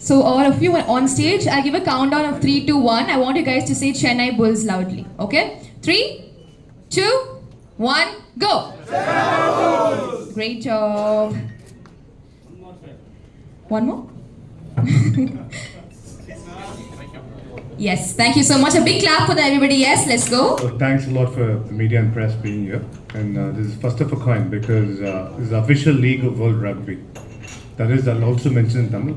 So all of you are on stage. I'll give a countdown of 3, 2, 1. I want you guys to say Chennai Bulls loudly. Okay? 3, 2, 1, go! Great job. One more? Yes, thank you so much. A big clap for everybody. Yes, let's go. So thanks a lot for the media and press being here. And this is first of a kind because this is the official league of World Rugby. That is, I'll also mention in Tamil.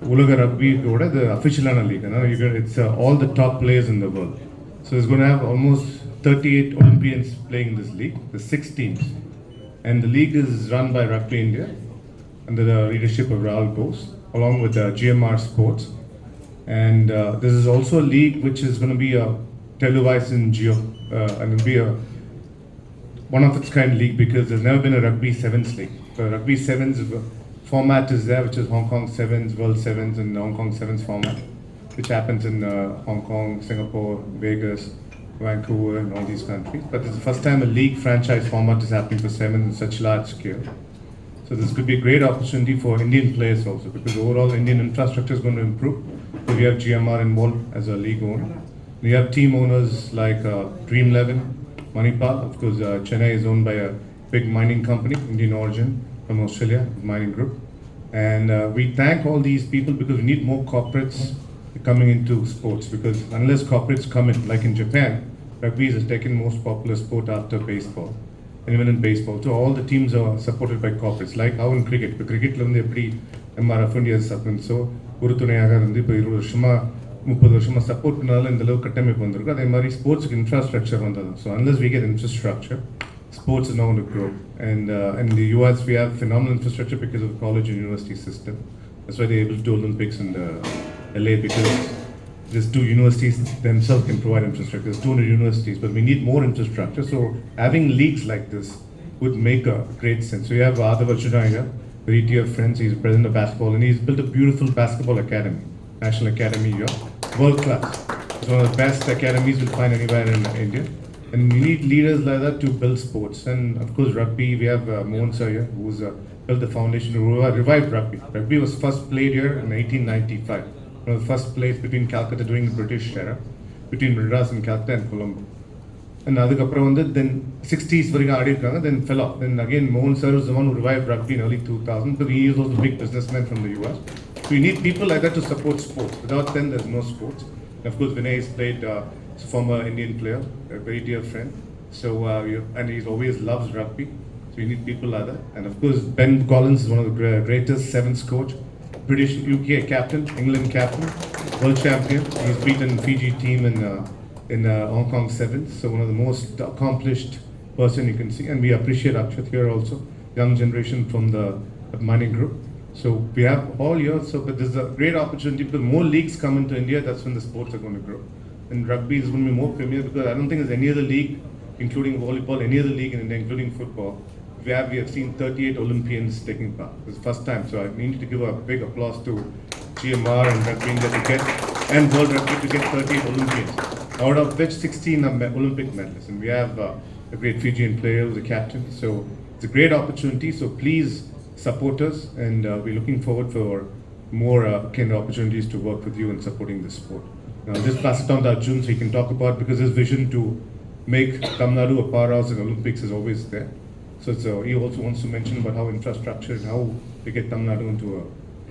Ulaga Rugby, the official league. It's all the top players in the world. So it's going to have almost 38 Olympians playing in this league. There's 6 teams. And the league is run by Rugby India under the leadership of Rahul Bose, along with GMR Sports. And this is also a league which is going to be televised in Geo, and it'll be one of its kind league because there's never been a Rugby Sevens league. So Rugby Sevens format is there, which is Hong Kong Sevens, World Sevens, and Hong Kong Sevens format, which happens in Hong Kong, Singapore, Vegas, Vancouver, and all these countries. But it's the first time a league franchise format is happening for Sevens in such large scale. So this could be a great opportunity for Indian players also, because overall Indian infrastructure is going to improve. So we have GMR involved as a league owner. We have team owners like Dream 11, Manipal. Of course, Chennai is owned by a big mining company, Indian origin, from Australia, mining group. And we thank all these people because we need more corporates coming into sports, because unless corporates come in, like in Japan, rugby is the second most popular sport after baseball. And even in baseball, so all the teams are supported by corporates, like how in cricket. The cricket MRF India is supplement. So ஒரு துணையாக இருந்து இப்போ 20 வருஷமா 30 வருஷமா support பண்ணால இந்த அளவுக்கு கட்டமைப்பு வந்திருக்கு. அதே மாதிரி ஸ்போர்ட்ஸ்க்கு இன்ஃப்ராஸ்ட்ரக்சர் வந்தது. So unless we get infrastructure, sports is not going to grow. And in the US we have phenomenal infrastructure because of the college and university system. That's why they're able to do Olympics in LA, because these 2 universities themselves can provide infrastructure. There's 200 universities, but we need more infrastructure. So having leagues like this would make a great sense. So you have Aadhav Arjuna here, very dear friends. He's president of basketball, and he's built a beautiful basketball academy, national academy here, world class. It's one of the best academies you'll find anywhere in India. And we need leaders like that to build sports. And of course, rugby, we have Mohan Sir here, who's built the foundation to revive rugby. Rugby was first played here in 1895. One of the first plays between Calcutta during the British era, between Madras and Calcutta and Colombo. And then 60s then fell off. Then again, Mohan Sir was the one who revived rugby in early 2000, but he is also a big businessman from the US. So we need people like that to support sports. Without them, there's no sports. And of course, Vinay has played, he's a former Indian player, a very dear friend. So, and he always loves rugby. So we need people like that. And of course, Ben Gollings is one of the greatest Sevens coach, British UK captain, England captain, world champion. He's beaten Fiji team in Hong Kong Sevens. So one of the most accomplished person you can see. And we appreciate Akshit here also, young generation from the mining group. So we have all years. So but there's a great opportunity because more leagues come into India. That's when the sports are going to grow. And rugby is going to be more premier because I don't think there's any other league, including volleyball, any other league in India, including football. We have seen 38 Olympians taking part. It's the first time. So I need to give a big applause to GMR and Rugby India to get, and World Rugby to get 38 Olympians, out of which 16 are Olympic medalists. And we have a great Fijian player who's a captain. So it's a great opportunity. So please support us, and we're looking forward for more kind of opportunities to work with you in supporting this sport. Now, just pass it on to Arjun so he can talk about, because his vision to make Tamil Nadu a powerhouse in Olympics is always there. So he also wants to mention about how infrastructure and how we get Tamil Nadu into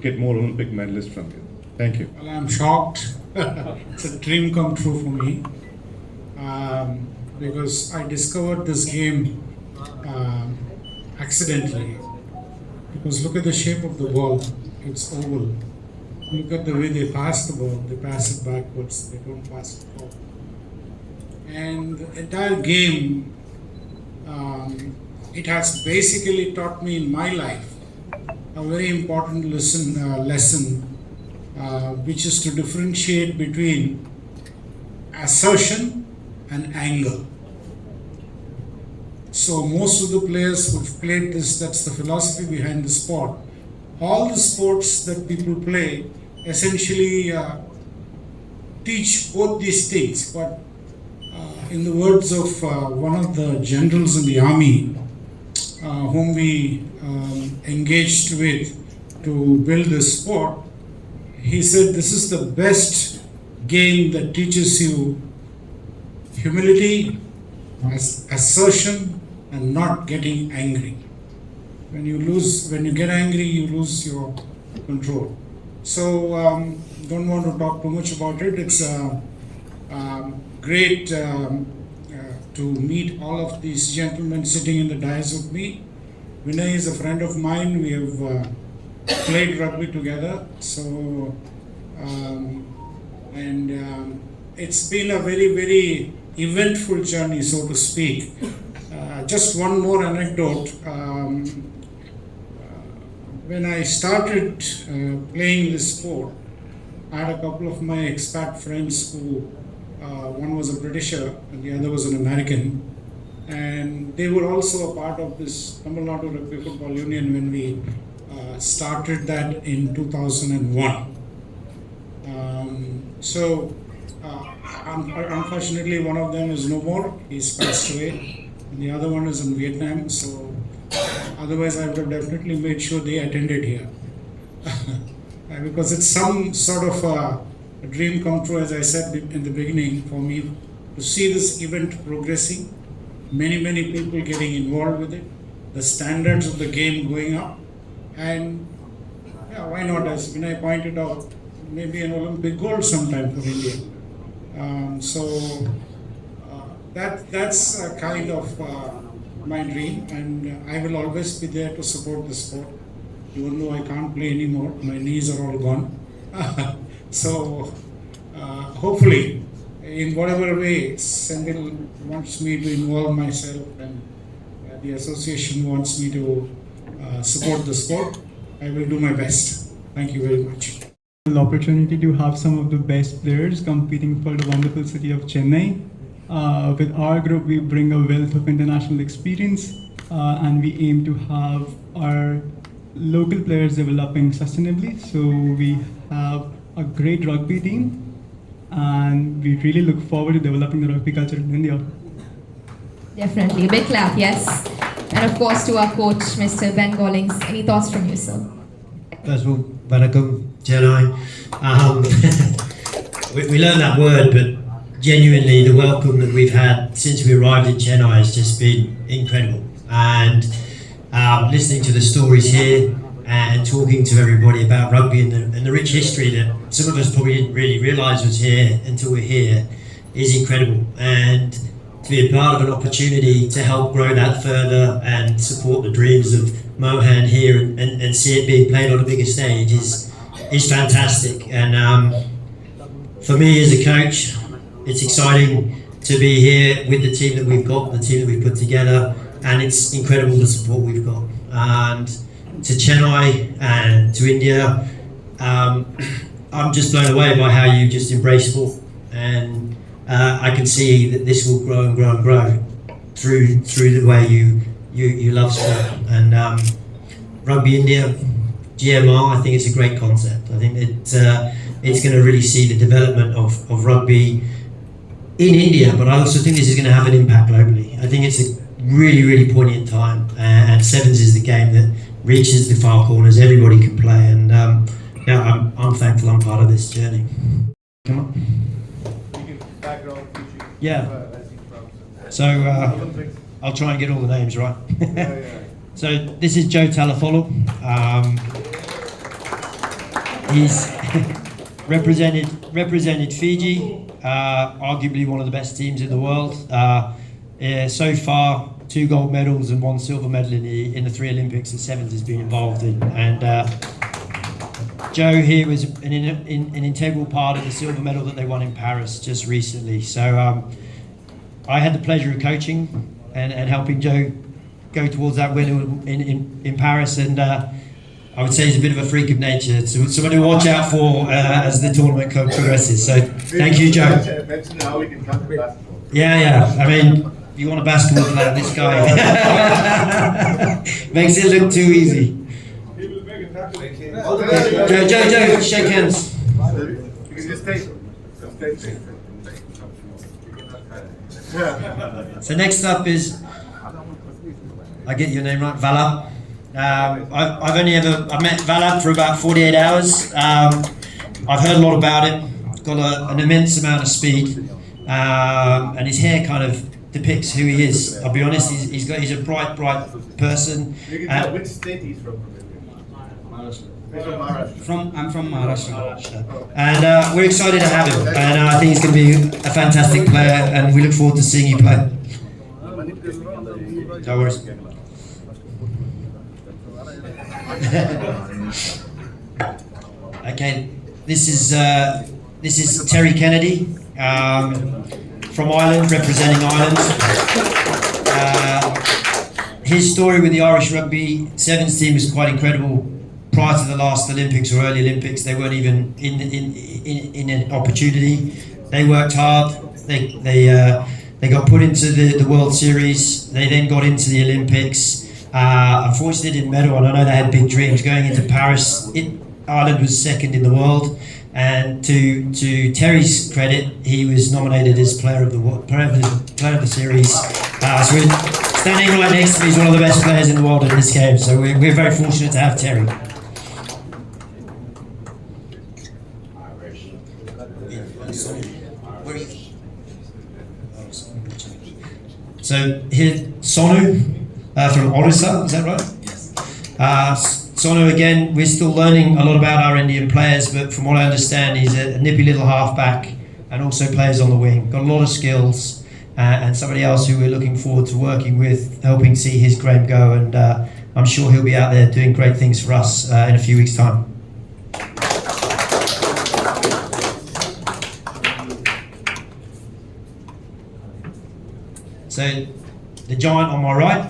get more Olympic medalists from here. Thank you. Well, I'm shocked. It's a dream come true for me, because I discovered this game accidentally. Because look at the shape of the ball, it's oval. Look at the way they pass the ball, they pass it backwards, they don't pass it forward. And the entire game, it has basically taught me in my life a very important lesson, which is to differentiate between assertion and angle. So most of the players who've played this, that's the philosophy behind the sport. All the sports that people play essentially teach both these things. But in the words of one of the generals in the army, whom we engaged with to build this sport, he said this is the best game that teaches you humility, assertion, and not getting angry. When you get angry, you lose your control. So don't want to talk too much about it. It's great to meet all of these gentlemen sitting in the dais with me. Vinay is a friend of mine. We have played rugby together. So it's been a very, very eventful journey, so to speak. Just one more anecdote. When I started playing this sport, I had a couple of my expat friends who, one was a Britisher and the other was an American, and they were also a part of this Tamil Nadu Rugby Football Union when we started that in 2001. Unfortunately, one of them is no more. He's passed away. And the other one is in Vietnam. So otherwise, I would have definitely made sure they attended here. Because it's some sort of a dream come true, as I said in the beginning, for me to see this event progressing, many people getting involved with it, the standards of the game going up, and yeah, why not, as Vinay pointed out, maybe an Olympic gold sometime for India. That's kind of my dream, and I will always be there to support the sport, even though I can't play anymore. My knees are all gone. So hopefully, in whatever way Sendhil wants me to involve myself and the association wants me to support the sport, I will do my best. Thank you very much. The opportunity to have some of the best players competing for the wonderful city of Chennai. With our group, we bring a wealth of international experience and we aim to have our local players developing sustainably. So we have a great rugby team and we really look forward to developing the rugby culture in India. Definitely. Big clap, yes. And of course to our coach, Mr. Ben Gollings. Any thoughts from you, sir? First of all, Vanakkam, Chennai. We learned that word, but genuinely the welcome that we've had since we arrived in Chennai has just been incredible. And listening to the stories here and talking to everybody about rugby and the rich history that some of us probably didn't really realise was here until we're here is incredible. And to be a part of an opportunity to help grow that further and support the dreams of Mohan here and see it being played on a bigger stage is fantastic. And for me as a coach, it's exciting to be here with the team that we've got, the team that we've put together, and it's incredible the support we've got. And to Chennai and to India, I'm just blown away by how you just embrace sport, and I can see that this will grow and grow and grow through the way you love sport. And Rugby India, GMR, I think it's a great concept. I think it's going to really see the development of rugby in India, but I also think this is going to have an impact globally. I think it's a really poignant time, and Sevens is the game that reaches the far corners. Everybody can play, and yeah, I'm thankful I'm part of this journey. Come on. Yeah. So I'll try and get all the names right. So this is Joe Talafolo. He's represented Fiji, arguably one of the best teams in the world. So far, 2 gold medals and 1 silver medal in the 3 Olympics that Sevens has been involved in. And Joe here was an integral part of the silver medal that they won in Paris just recently. So I had the pleasure of coaching and helping Joe go towards that win in Paris, and I would say he's a bit of a freak of nature, so someone to watch out for as the tournament progresses. So thank you, Joe. Mention how we can come to basketball. Yeah. I mean, if you want a basketball player, this guy makes it look too easy. Joe, shake hands. You can just take it. So next up is, I get your name right, Valab. I met Valab for about 48 hours. I've heard a lot about him. Got an immense amount of speed, and his hair kind of depicts who he is. I'll be honest, he's a bright person. You can tell which state he's from. He's from Maharashtra. I'm from Maharashtra. And we're excited to have him, and I think he's going to be a fantastic player, and we look forward to seeing you play. No worries. Okay, this is Terry Kennedy from Ireland, representing Ireland. His story with the Irish Rugby Sevens team was quite incredible. Prior to the last Olympics or early Olympics, they weren't even in an opportunity. They worked hard. They got put into the World Series. They then got into the Olympics. Unfortunately, they didn't medal, and I know they had big dreams going into Paris. Ireland was second in the world, and to Terry's credit, he was nominated as player of the series. So we're standing right next to me. He's one of the best players in the world in this game. So we're very fortunate to have Terry. So here, Sonu from Orissa, is that right? Yes. Sonu, again, we're still learning a lot about our Indian players, but from what I understand, he's a nippy little halfback and also plays on the wing. Got a lot of skills, and somebody else who we're looking forward to working with, helping see his game go, and I'm sure he'll be out there doing great things for us in a few weeks' time. So the giant on my right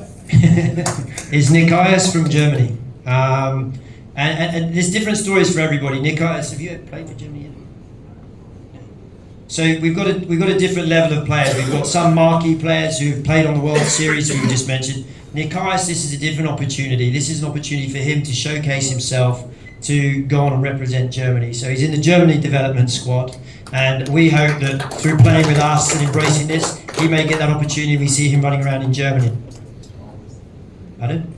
is Nikias from Germany. And there's different stories for everybody. Nikias, have you ever played for Germany yet? So we've got a different level of players. We've got some marquee players who've played on the World Series, who we just mentioned. Nikias, this is a different opportunity. This is an opportunity for him to showcase himself, to go on and represent Germany. So he's in the Germany development squad, and we hope that through playing with us and embracing this, he may get that opportunity. We see him running around in Germany. Pardon?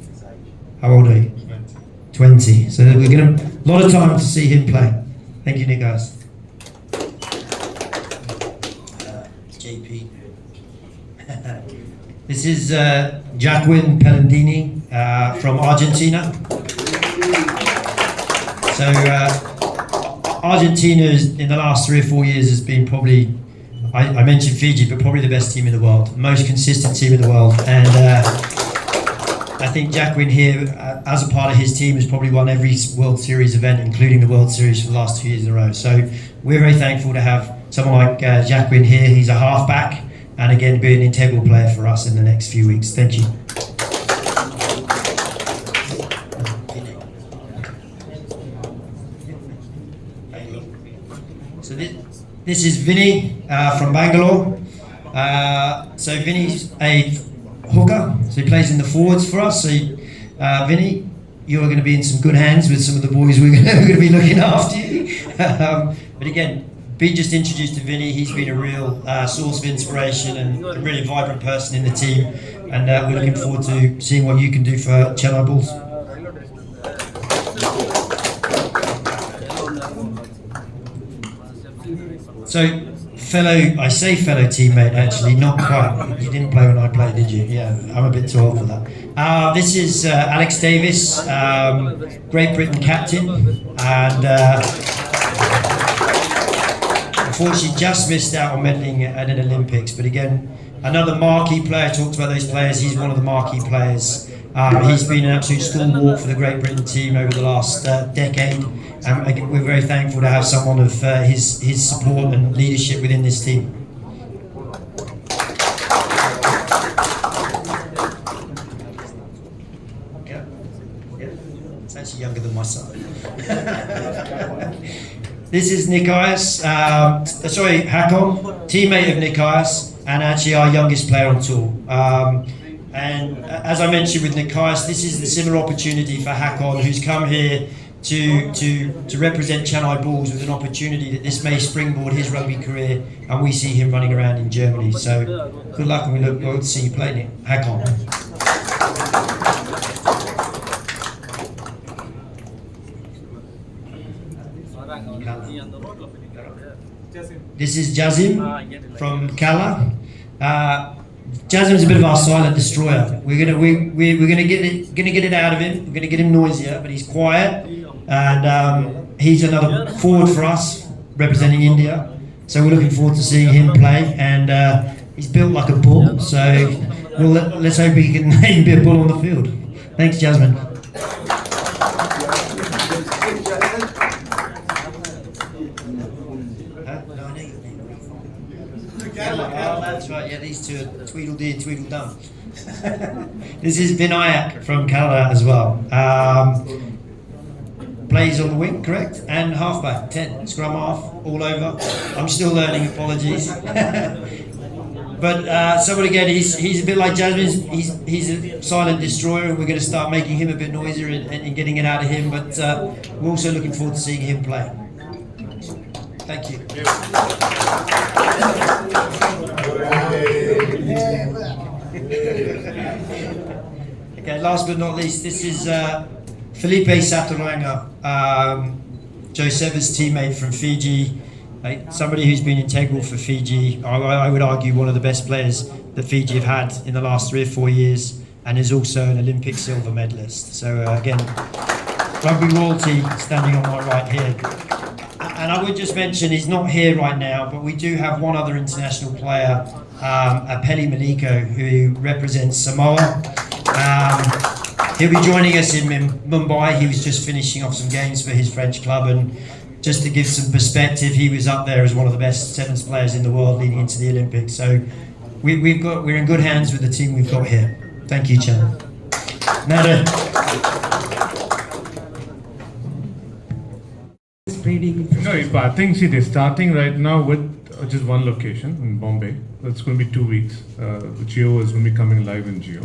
How old are you? 20. So we're going to a lot of time to see him play. Thank you, Nikias. JP. This is Jacqueline Pellandini from Argentina. So Argentina in the last 3 or 4 years has been probably, I mentioned Fiji, but probably the best team in the world, most consistent team in the world. And I think Jacqueline here, as a part of his team, has probably won every World Series event, including the World Series for the last 2 years in a row. So we're very thankful to have someone like Jacqueline here. He's a halfback, and again, be an integral player for us in the next few weeks. Thank you. So this is Vinay from Bangalore. So Vinay's a hooker, so he plays in the forwards for us. So Vinay, you are going to be in some good hands with some of the boys we're going to be looking after you. But again, be just introduced to Vinay. He's been a real source of inspiration and a really vibrant person in the team, and we're looking forward to seeing what you can do for Chennai Bulls. So, I say fellow teammate, actually, not quite. You didn't play when I played, did you? Yeah, I'm a bit too old for that. This is Alex Davis, Great Britain captain, and unfortunately just missed out on medaling at an Olympics. But again, another marquee player. Talked about those players. He's one of the marquee players. He's been an absolute stalwart for the Great Britain team over the last decade. Again, we're very thankful to have someone of his support and leadership within this team. Yeah, it's actually younger than my son. This is Nikias, Hakon, teammate of Nikias, and actually our youngest player on tour. And as I mentioned with Nikias, this is the similar opportunity for Hakon, who's come here to represent Chennai Bulls, with an opportunity that this may springboard his rugby career, and we see him running around in Germany. So good luck, and we look forward to see you playing it. Hakon. This is Jazim from Kala. Jazim's a bit of our silent destroyer. We're gonna get it out of him. We're gonna get him noisier, but he's quiet, and he's another forward for us representing India. So we're looking forward to seeing him play, and he's built like a bull. So let's hope he can be a bull on the field. Thanks, Jasmine. Oh, that's right. Yeah, these two are Tweedledee and Tweedledum. This is Vinayak from Canada as well. Plays on the wing, correct? And halfback, 10. Scrum half, all over. I'm still learning, apologies. But someone again, he's a bit like Jasmine. He's a silent destroyer, and we're going to start making him a bit noisier and getting it out of him. But we're also looking forward to seeing him play. Thank you. Okay, last but not least, this is Felipe Saturanga, Joseva's teammate from Fiji, somebody who's been integral for Fiji. I would argue one of the best players that Fiji have had in the last 3 or 4 years, and is also an Olympic silver medalist. So again, rugby royalty standing on my right here. And I would just mention, he's not here right now, but we do have one other international player, Apeli Maliko, who represents Samoa. He'll be joining us in Mumbai. He was just finishing off some games for his French club, and just to give some perspective, he was up there as one of the best sevens players in the world leading into the Olympics. So we're in good hands with the team we've got here. Thank you, Chennai. Nadu. No, I think they're starting right now with just one location in Bombay. It's going to be 2 weeks. Geo is going to be coming live in Geo.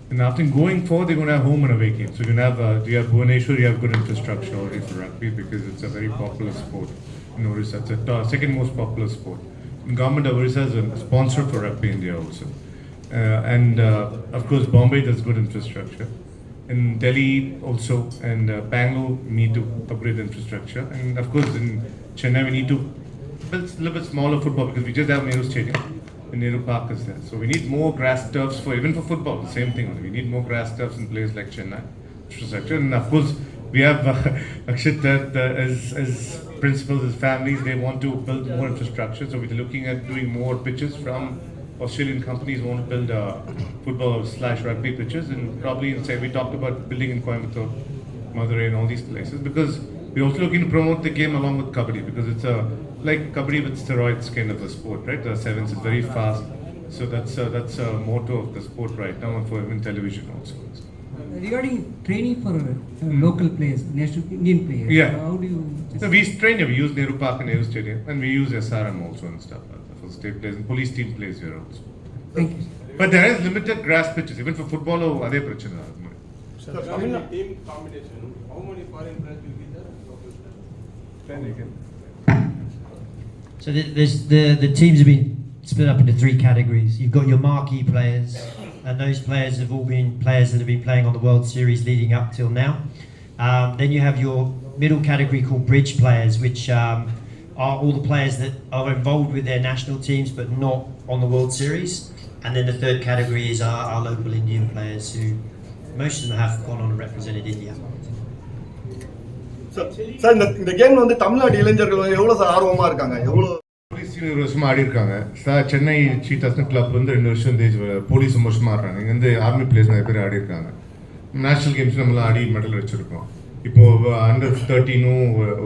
And after going forward, they're going to have home and away games. So you have Bhubaneswar, you have good infrastructure already for rugby, because it's a very popular sport in Orissa. It's the second most popular sport. And government of Orissa is a sponsor for Rugby India also. Of course, Bombay does good infrastructure. In Delhi also, and Bangalore, we need to upgrade the infrastructure. And of course, in Chennai, we need to build a little bit smaller football, because we just have Nehru Stadium. And Nehru Park is there. So we need more grass turfs even for football, the same thing. We need more grass turfs in places like Chennai, infrastructure. And of course, we have Akshit as principals, as families, they want to build more infrastructure. So we're looking at doing more pitches from Australian companies who want to build football/rugby pitches. And probably, we talked about building in Coimbatore, Madurai, and all these places, because we're also looking to promote the game along with Kabaddi, because it's like Kabaddi with steroids kind of a sport, right? The sevens is very fast. So that's a motto of the sport right now, and for even television also. Regarding training for local players, national Indian players, how do you... So we train here. We use Nehru Park and Nehru Stadium, and we use SRM also and stuff for state players, and police team plays here also. Thank you. But there is limited grass pitches, even for football. Adhe prachana. So coming up team combination, how many foreign players will be there? So the teams have been split up into 3 categories. You've got your marquee players, and those players have all been players that have been playing on the World Series leading up till now. Then you have your middle category called bridge players, which are all the players that are involved with their national teams but not on the World Series. And then the third category is our local Indian players, who most of them have gone on and represented India. Sir இந்த கேம்ல வந்து தமிழ்நாடு இளைஞர்கள் எவ்வளவு sir ஆர்வமா இருக்காங்க? எவ்வளவு police 2 வருஷமா ஆடி இருக்காங்க. சென்னை சீட்டாஸ் கிளப் வந்து 2 வருஷம் போலீஸ் வருஷமா ஆடுறாங்க. இங்க வந்து ஆர்மி பிளேயர்ஸ் நிறைய பேர் ஆடி இருக்காங்க. நேஷனல் கேம்ஸ் நம்மளாம் ஆடி மெடல் வச்சிருக்கோம். இப்போ அண்டர் 13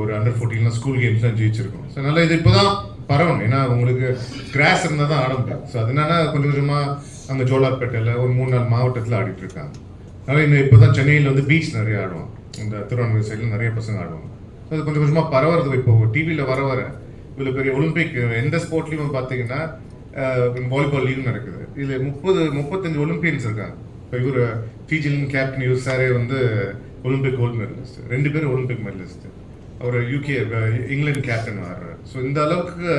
ஒரு அண்டர் 14 ஸ்கூல் கேம்ஸ்லாம் ஜெயிச்சிருக்கோம். ஸோ அதனால இது இப்போதான் பரவணும். ஏன்னா உங்களுக்கு கிராஸ் இருந்தால் தான் ஆட முடியும். ஸோ அதனால கொஞ்சம் கொஞ்சமாக அங்கே ஜோலார்பேட்டையில் ஒரு 3-4 மாவட்டத்தில் ஆடிட்டு இருக்காங்க. அதனால இன்னும் இப்போ தான் சென்னையில் வந்து பீச் நிறைய ஆடுவோம். இந்த திருவண்ணாமலை சைடில் நிறைய பசங்க ஆடுவாங்க. ஸோ அது கொஞ்சம் கொஞ்சமாக பரவுறது. இப்போ டிவியில் வர இவ்வளோ பெரிய ஒலிம்பிக் எந்த ஸ்போர்ட்லேயும் பார்த்தீங்கன்னா வாலிபால் லீக் நடக்குது. இதில் 35 ஒலிம்பியன்ஸ் இருக்காங்க. இப்போ இவர் ஃபீஜிலின் கேப்டன் யூஸ் சாரே வந்து ஒலிம்பிக் கோல்டு மெடலிஸ்ட், 2 பேர் ஒலிம்பிக் மெடலிஸ்ட். அவர் யூகே இங்கிலாந்து கேப்டன் ஆடுறாரு. ஸோ இந்த அளவுக்கு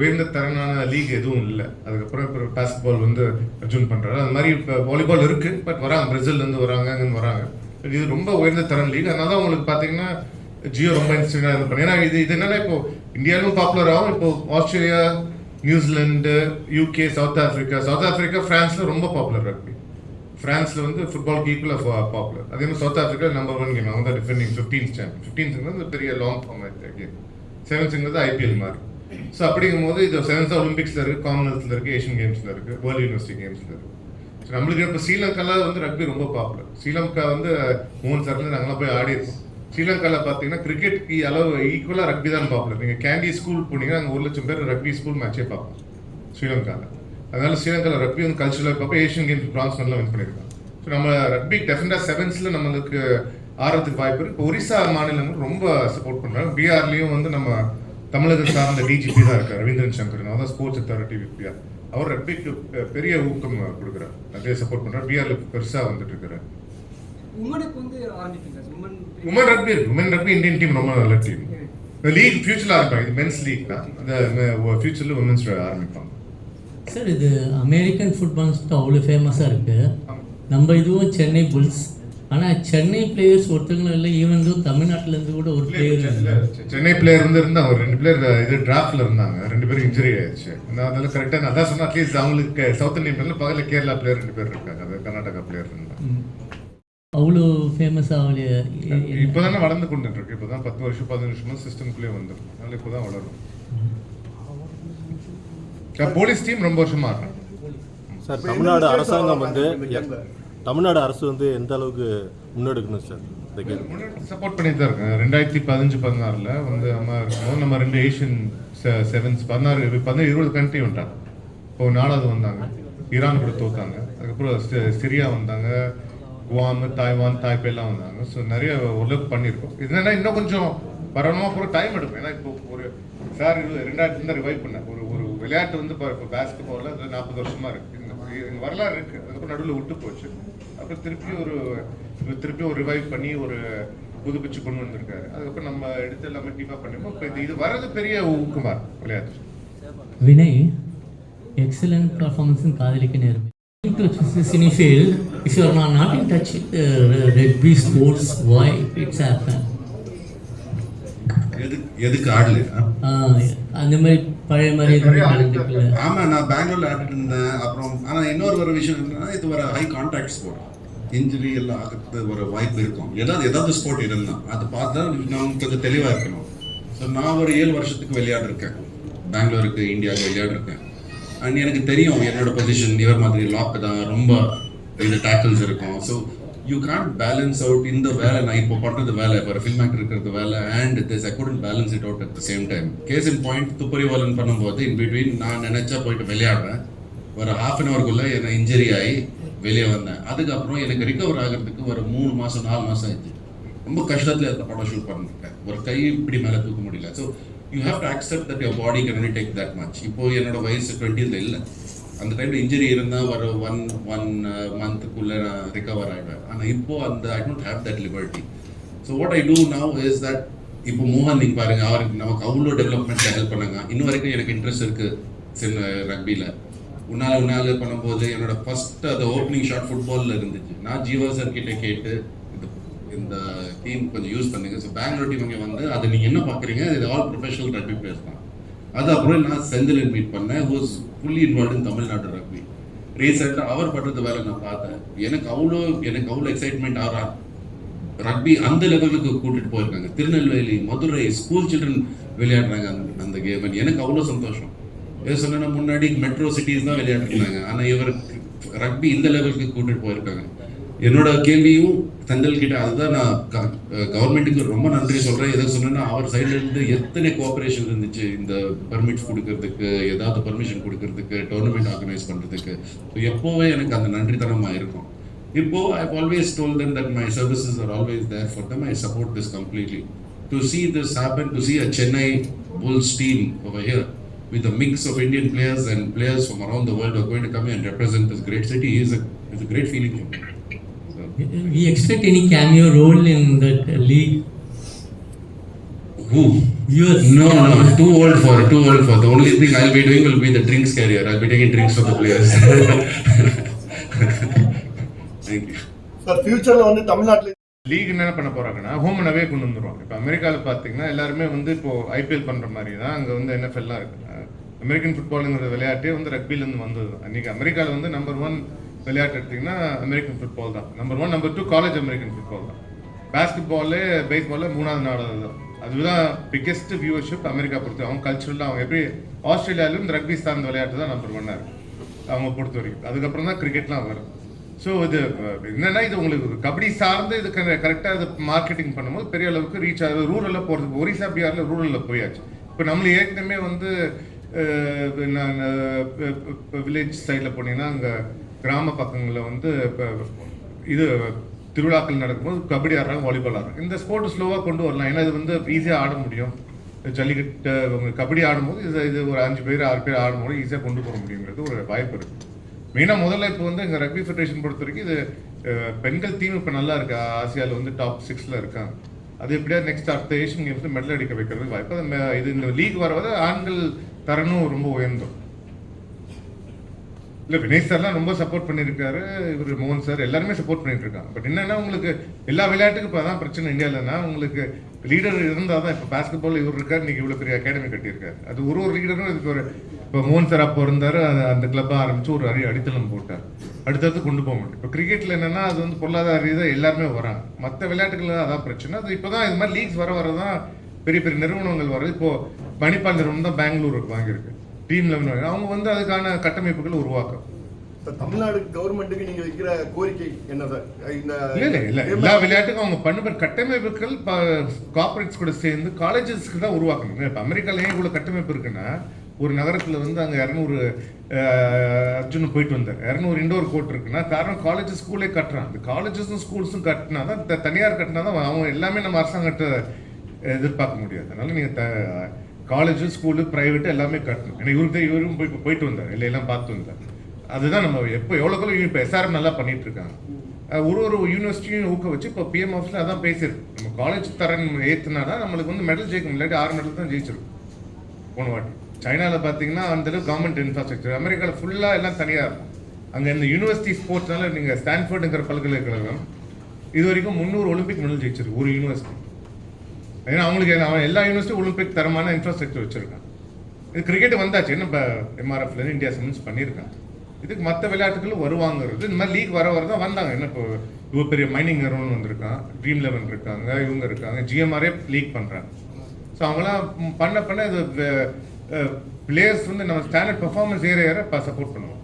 உயர்ந்த தரனான லீக் எதுவும் இல்லை. அதுக்கப்புறம் இப்போ பாஸ்கெட்பால் வந்து அர்ஜுன் பண்ணுறாரு. அது மாதிரி இப்போ வாலிபால் இருக்குது, பட் வராங்க, பிரேசில்லேருந்து வராங்க, அங்கேருந்து வராங்க. இது ரொம்ப உயர்ந்த தரன் லீக். அதனால தான் உங்களுக்கு பார்த்தீங்கன்னா ஜியோ ரொம்ப இன்ஸ்டன்டாக இது பண்ணி, ஏன்னா இது என்னன்னா இப்போ இந்தியாவிலும் பாப்புலர் ஆகும். இப்போ Australia, New Zealand, UK, South Africa, ஃப்ரான்ஸில் ரொம்ப பாப்புலர் ரக்பி. ஃப்ரான்ஸில் வந்து ஃபுட்பால் ஈக்குவலாக பாப்புலர். அதே மாதிரி சவுத் ஆஃப்ரிக்கா நம்பர் 1 கேம், அவங்க தான் டிஃபெண்டிங் 15th பெரிய long format game. 7th IPL மாதிரி. ஸோ அப்படிங்கும்போது இது 7th ஒலிம்பிக்ஸில் இருக்குது, காமன்வெல்த்தில் இருக்குது, ஏஷியன் கேம்ஸில் இருக்குது, வேர்ல்டு யூனிவர்சிட்டி கேம்ஸில் இருக்குது. ஸோ நம்மளுக்கு இப்போ ஸ்ரீலங்காவில் வந்து ரக்பி ரொம்ப பாப்புலர். ஸ்ரீலங்கா வந்து மோகன் சார்லேருந்து நாங்களாம் போய் ஆடி இருக்கோம். ஸ்ரீலங்காவில் பார்த்தீங்கன்னா கிரிக்கெட் அளவு ஈக்குவலாக ரக்பி தான் பாப்புலர். நீங்கள் கேண்டி ஸ்கூல் போனீங்கன்னா அங்கே 1 லட்சம் பேர் ரக்பி ஸ்கூல் மேட்சே பார்ப்போம் ஸ்ரீலங்காவில். அதனால ஸ்ரீலங்காவில் ரக்பி வந்து கல்ச்சரலாக பார்ப்போம். ஏஷியன் கேம்ஸ் பிரான்ஸ் மெடல்லாம் வின் பண்ணியிருக்காங்க. ஸோ நம்ம ரக்பி டெஃபினட்டாக 7th நம்மளுக்கு ஆடுறதுக்கு வாய்ப்பு இருக்குது. இப்போ ஒரிசா மாநிலங்கள் ரொம்ப சப்போர்ட் பண்ணுறாங்க. பீகார்லேயும் வந்து நம்ம தமிழக சார்ந்த டிஜிபி தான் இருக்கார், ரவீந்திரன் சங்கர். அவர் தான் ஸ்போர்ட்ஸ் அத்தாரிட்டி விபிஆர். அவர் ரக்பிக்கு பெரிய ஊக்கம் கொடுக்குறாரு, நிறைய சப்போர்ட் பண்ணுறாரு. பீகார்ல பெருசாக வந்துட்டு இருக்கிறார். உமன் ரக்பி இருக்கு. உமன் ரக்பி இந்தியன் டீம் ரொம்ப நல்ல டீம். இந்த லீக் ஃபியூச்சரில் ஆரம்பிப்பாங்க. இது மென்ஸ் லீக் தான். அந்த ஃபியூச்சரில் உமன்ஸ் ஆரம்பிப்பாங்க. சார், இது அமெரிக்கன் ஃபுட்பால் அவ்வளோ ஃபேமஸாக இருக்குது. நம்ம இதுவும் சென்னை புல்ஸ். ஆனால் சென்னை பிளேயர்ஸ் ஒருத்தங்களும் இல்லை. ஈவன் தோ தமிழ்நாட்டிலேருந்து கூட ஒரு பிளேயர், சென்னை பிளேயர் இருந்தாங்க. ஒரு 2 பேர் இது டிராஃப்ட்ல இருந்தாங்க. 2 பேரும் இன்ஜுரி ஆயிடுச்சு. அதனால கரெக்டாக நான் தான் சொன்னேன். அட்லீஸ்ட் அவங்களுக்கு சவுத் இந்தியன் பிளேயர் பக்கத்தில் கேரளா பிளேயர் 2 பேர் இருக்காங்க. அது கர்நாடகா பிளேயர் இருந்தாங்க. அவ்வளோ ஃபேமஸாக அவளே இப்போ தானே வளர்ந்து கொண்டு இருக்கு. இப்போ தான் 10 வருஷம் 15 வருஷமா சிஸ்டம்குள்ளேயே வந்துடும். அதனால இப்போ தான் வளரும். போலீஸ் டீம் ரொம்ப வருஷமா இருக்கும் சார். தமிழ்நாடு அரசு வந்து எந்த அளவுக்கு முன்னெடுக்கணும் சார்? சப்போர்ட் பண்ணிட்டு தான் இருக்கேன். 2015-16 வந்து நம்ம 2 ஏஷியன் 7s 16-20 கண்ட்ரி வந்துட்டாங்க. இப்போ 4வது வந்தாங்க. ஈரான் கூட தோத்தாங்க. அதுக்கப்புறம் சிரியா வந்தாங்க, குவாம், தாய்வான், தாய்பேலாம் வந்தாங்க. ஸோ நிறைய ஒர்க் பண்ணியிருக்கோம். இது என்னன்னா இன்னும் கொஞ்சம் பரவலமாக போகிற டைம் எடுக்கும். ஏன்னா இப்போ ஒரு சார் 2002 ரிவைவ் பண்ணேன். ஒரு விளையாட்டு வந்து இப்போ பேஸ்கெட்பாலில் அது 40 வருஷமா இருக்குது. எங்கள் வரலாறு இருக்குது. அதுக்கப்புறம் நடுவில் விட்டு போச்சு. அப்புறம் திருப்பி ஒரு ரிவைவ் பண்ணி ஒரு புதுப்பிச்சு கொண்டு வந்திருக்காரு. அதுக்கப்புறம் நம்ம எடுத்து எல்லாமே டீமாக பண்ணிப்போம். இப்போ இது வர்றது பெரிய ஊக்கமா விளையாட்டு. வினய், எக்ஸலண்ட் பர்ஃபார்மன்ஸ் காதலிக்க நேர்மை. In a field, if you are not in touch with rugby sports, why it's happened? எதுக்கு ஆடலையா? அந்த மாதிரி பழைய மாதிரி ஆமாம், நான் பெங்களூர்ல ஆடிட்டு இருந்தேன். அப்புறம் ஆனால் இன்னொரு ஒரு விஷயம் என்னன்னா, இது ஒரு ஹை கான்டாக்ட் ஸ்போர்ட். இன்ஜுரி எல்லாம் ஆகிறது ஒரு வாய்ப்பு இருக்கும். ஏதாவது ஸ்போர்ட் இருந்தால் அதை பார்த்தா நம்ம கொஞ்சம் தெளிவாக இருக்கணும். ஸோ நான் ஒரு 7 வருஷத்துக்கு விளையாடிருக்கேன். பெங்களூருக்கு, இந்தியாவுக்கு விளையாடிருக்கேன். அண்ட் எனக்கு தெரியும் என்னோட பொசிஷன் இவர் மாதிரி லாக் தான், ரொம்ப இந்த டேக்கிள்ஸ் இருக்கும். So you can't balance out இந்த வேலை. நான் இப்போ பண்ணுறது வேலை, இப்போ ஃபில்ம் ஆக்டர் இருக்கிறது வேலை, and this I couldn't balance it out at the same time. Case in point Thupparivaalan பண்ணும்போது இன் பிட்வீன் நான் நினச்சா போயிட்டு விளையாடுறேன். ஒரு 1/2 an hour என்னை இன்ஜுரி ஆகி வெளியே வந்தேன். அதுக்கப்புறம் எனக்கு ரிகவர் ஆகிறதுக்கு ஒரு 3 மாதம் 4 மாதம் ஆயிடுச்சு. ரொம்ப கஷ்டத்தில் இந்த படம் ஷூட் பண்ணிருக்கேன். ஒரு கை இப்படி மேலே தூக்க முடியல. So you have to accept that your body can only take that much. இப்போ என்னோட வயசு 20s இல்லை. அந்த டைமில் இன்ஜுரி இருந்தால் ஒரு 1 monthக்குள்ளே நான் ரிகவர் ஆகிடுவேன். ஆனால் இப்போது I don't have that liberty. So what I do now is that இப்போ மோகன் நீங்கள் பாருங்கள், அவருக்கு நமக்கு அவ்வளோ டெவலப்மெண்ட்டில் ஹெல்ப் பண்ணாங்க. இன்னும் வரைக்கும் எனக்கு இன்ட்ரெஸ்ட் இருக்குது ரக்பியில். உன்னால பண்ணும்போது என்னோட ஃபர்ஸ்ட் அந்த ஓப்பனிங் ஷாட் ஃபுட்பாலில் இருந்துச்சு. நான் ஜீவா சார் கிட்டே கேட்டு இந்த டீம் கொஞ்சம் யூஸ் பண்ணுங்க. ஸோ பெங்களூர் டீம் இங்கே வந்து அதை நீங்கள் என்ன பார்க்குறீங்க, இது ஆல் ப்ரொஃபஷனல் ரக்பி பிளேயர்ஸ் தான். அது அப்புறம் நான் செந்தில் மீட் பண்ணேன், who's fully involve in Tamil Nadu rugby. ரீசெண்டாக அவர் பண்ணுறது வேலை நான் பார்த்தேன். எனக்கு அவ்வளோ எக்ஸைட்மெண்ட் ஆகிறா. ரக்பி அந்த லெவலுக்கு கூட்டிகிட்டு போயிருக்காங்க. திருநெல்வேலி, மதுரை ஸ்கூல் சில்ட்ரன் விளையாடுறாங்க அந்த கேம். எனக்கு அவ்வளோ சந்தோஷம். எது சொன்னா, முன்னாடி மெட்ரோ சிட்டிஸ் தான் விளையாடுறாங்க. ஆனால் இவருக்கு ரக்பி இந்த லெவலுக்கு கூட்டிகிட்டு போயிருக்காங்க. என்னோட கேள்வியும் செந்தில் கிட்ட அதுதான் நான் கவர்மெண்ட்டுக்கு ரொம்ப நன்றி சொல்கிறேன். எதை சொன்னேன்னா, அவர் சைட்லேருந்து எத்தனை கோஆப்ரேஷன் இருந்துச்சு இந்த பர்மிட்ஸ் கொடுக்கறதுக்கு, ஏதாவது பர்மிஷன் கொடுக்கறதுக்கு, டோர்னமெண்ட் ஆர்கனைஸ் பண்ணுறதுக்கு. ஸோ எப்போவே எனக்கு அந்த நன்றித்தனமாக இருக்கும். இப்போது I always told them that my services are always there for them. I support this completely. To see this happen, to see a Chennai Bulls team over here with a mix of Indian players and players from around the world who are going to come here and represent this great city is a great feeling for me. We expect any cameo role in that league? Who? Yours? No, too old for. The only thing I'll be doing will be the drinks carrier. I'll be taking drinks for the players. Thank you. For future, only Tamil Nadu league என்ன பண்ண போறாங்கன்னா home and away கொண்டு வந்துருவாங்க. இப்போ அமெரிக்காவில் பார்த்தீங்கன்னா எல்லாருமே வந்து இப்போ ஐபிஎல் பண்ற மாதிரி தான் அங்கே வந்து என்எஃப்எல்லாம் இருக்கு. அமெரிக்கன் ஃபுட்பாலுங்கிற விளையாட்டே வந்து ரக்பிலேருந்து வந்தது தான். இன்னைக்கு அமெரிக்காவில் வந்து நம்பர் 1 விளையாட்டு எடுத்திங்கன்னா அமெரிக்கன் ஃபுட்பால் தான். Number 1 number 2 college American football தான். பேஸ்கெட்பாலு பேஸ்பாலில் 3வது நாளாவது தான். அதுதான் பிக்கெஸ்ட் வியூவர்ஷிப் அமெரிக்கா பொறுத்து. அவங்க கல்ச்சுரலாக அவங்க எப்படி ஆஸ்திரேலியாவிலும் இந்த ரக்பி சார்ந்த விளையாட்டு தான் நம்பர் 1 இருக்கு அவங்க பொறுத்த வரைக்கும். அதுக்கப்புறம் தான் கிரிக்கெட்லாம் வரும். ஸோ இது என்னன்னா இது உங்களுக்கு கபடி சார்ந்து இது கரெக்டாக இது மார்க்கெட்டிங் பண்ணும்போது பெரிய அளவுக்கு ரீச் ஆகுது. ரூரலில் போகிறது ஒரிசா பிஹாரில் ரூரலில் போயாச்சு. இப்போ நம்மளுக்கு ஏற்கனவே வந்து வில்லேஜ் சைடில் போனீங்கன்னா அங்கே கிராம பக்கங்களில் வந்து இப்போ இது திருவிழாக்கள் நடக்கும்போது கபடி ஆடுறாங்க, வாலிபால் ஆடுறாங்க. இந்த ஸ்போர்ட் ஸ்லோவாக கொண்டு வரலாம். ஏன்னா இது வந்து ஈஸியாக ஆட முடியும். ஜல்லிக்கட்டு கபடி ஆடும்போது இது ஒரு 5 பேர் 6 பேர் ஆடும்போது ஈஸியாக கொண்டு போக முடியுங்கிறது ஒரு வாய்ப்பு இருக்குது. மெயினாக முதல்ல இப்போ வந்து எங்கள் ரக்பி ஃபெடரேஷன் பொறுத்த வரைக்கும் இது பெண்கள் டீம் இப்போ நல்லா இருக்கு. ஆசியாவில் வந்து டாப் 6ல் இருக்காங்க. அது எப்படியா நெக்ஸ்ட் அடுத்த ஏஷியன் கேம்ஸ் மெடல் அடிக்க வைக்கிறதுக்கு வாய்ப்பு. இது இந்த லீக் வரவது ஆண்கள் தரணும் ரொம்ப உயர்ந்தோம். இல்லை வினய் சார்லாம் ரொம்ப சப்போர்ட் பண்ணியிருக்காரு. இவர் மோகன் சார் எல்லாருமே சப்போர்ட் பண்ணிட்டு இருக்காங்க. பட் என்னன்னா உங்களுக்கு எல்லா விளையாட்டுக்கும் இப்போ அதான் பிரச்சனை இந்தியாவில்னா உங்களுக்கு லீடர் இருந்தால் தான். இப்போ பாஸ்கெட்பால் இவர் இருக்கார், இன்னைக்கு இவ்வளோ பெரிய அகாடமி கட்டியிருக்காரு. அது ஒரு லீடரும் இதுக்கு ஒரு இப்போ மோகன் சார் அப்போ இருந்தார், அந்த கிளப்பை ஆரம்பிச்சு ஒரு அடித்தளம் போட்டார். அடுத்தடுத்து கொண்டு போக மாட்டேன். இப்போ கிரிக்கெட்டில் என்னன்னா அது வந்து பொருளாதார ரீதியாக எல்லாருமே வராங்க. மற்ற விளையாட்டுகள் அதான் பிரச்சனை. அது இப்போ தான் இது மாதிரி லீக்ஸ் வர தான் பெரிய பெரிய நிறுவனங்கள் வருது. இப்போ மணிப்பால் நிறுவனம் தான் பெங்களூருக்கு வாங்கியிருக்கு. டீம் 11 அவங்க வந்து அதுக்கான கட்டமைப்புகள் உருவாக்கும். தமிழ்நாடு கவர்மெண்ட்டுக்கு நீங்க வைக்கிற கோரிக்கை என்ன சார்? இல்ல எல்லா விளையாட்டுக்கும் அவங்க பண்ணுற கட்டமைப்புகள் கார்பரேட்ஸ் கூட சேர்ந்து காலேஜஸ்க்கு தான் உருவாக்கணும். இப்போ அமெரிக்காவில் ஏன் இவ்வளோ கட்டமைப்பு இருக்குன்னா ஒரு நகரத்தில் வந்து அங்கே 200 அர்ஜுன் போயிட்டு வந்தார். 200 இண்டோர் கோர்ட் இருக்குன்னா காரணம் காலேஜஸ் ஸ்கூலே கட்டுறான். அந்த காலேஜஸும் ஸ்கூல்ஸும் கட்டினா தான் தனியார் கட்டினா தான் அவங்க எல்லாமே நம்ம அரசாங்கத்தை எதிர்பார்க்க முடியாது. அதனால நீங்கள் காலேஜு ஸ்கூலு ப்ரைவேட்டு எல்லாமே கட்டணும். ஏன்னா இவரும் போயிட்டு வந்தார், எல்லாம் பார்த்து வந்தார். அதுதான் நம்ம எவ்வளோக்குள்ள இப்போ எஸ்ஆர்எம் நல்லா பண்ணிட்டு இருக்காங்க. ஒரு யூனிவர்சிட்டியும் ஊக்க வச்சு இப்போ பிஎம் ஆஃபீஸில் அதான் பேசியிருக்கு. நம்ம காலேஜ் தரம் ஏற்றுனா தான் நம்மளுக்கு வந்து மெடல் ஜெயிக்க முடியாது. 6 மெடல் தான் ஜெயிச்சிருக்கும் போன வாட்டி. சைனாவில் பார்த்தீங்கன்னா அந்தளவுக்கு கவர்மெண்ட் இன்ஃப்ராஸ்ட்ரக்சர். அமெரிக்காவில் ஃபுல்லாக எல்லாம் தனியாக இருக்கும். அங்கே இந்த யூனிவர்சிட்டி ஸ்போர்ட்ஸ்னால நீங்கள் ஸ்டான்ஃபோர்டுங்கிற பல்கலைக்கழகம் இது வரைக்கும் 300 ஒலிம்பிக் மெடல் ஜெயிச்சிருக்கு ஒரு யூனிவர்சிட்டி. ஏன்னா அவங்களுக்கு எல்லா யூனிவர்சிட்டியும் ஒலிம்பிக் தரமான இன்ஃப்ராஸ்ட்ரக்சர் வச்சுருக்காங்க. இது கிரிக்கெட் வந்தாச்சு. என்ன இப்போ எம்ஆர்எஃப்லேருந்து இந்தியா சிமெண்ட்ஸ் பண்ணியிருக்காங்க. இதுக்கு மற்ற விளையாட்டுகளும் வருவாங்கிறது இந்த மாதிரி லீக் வரதான் வந்தாங்க. என்ன இப்போ இவ்வளோ பெரிய மைனிங் நிறுவனம் வந்திருக்கான், ட்ரீம் 11 இருக்காங்க, இவங்க இருக்காங்க, ஜிஎம்ஆரே லீக் பண்ணுறாங்க. ஸோ அவங்களாம் பண்ண இது பிளேயர்ஸ் வந்து நம்ம ஸ்டாண்டர்ட் பர்ஃபார்மன்ஸ் ஏற சப்போர்ட் பண்ணுவோம்.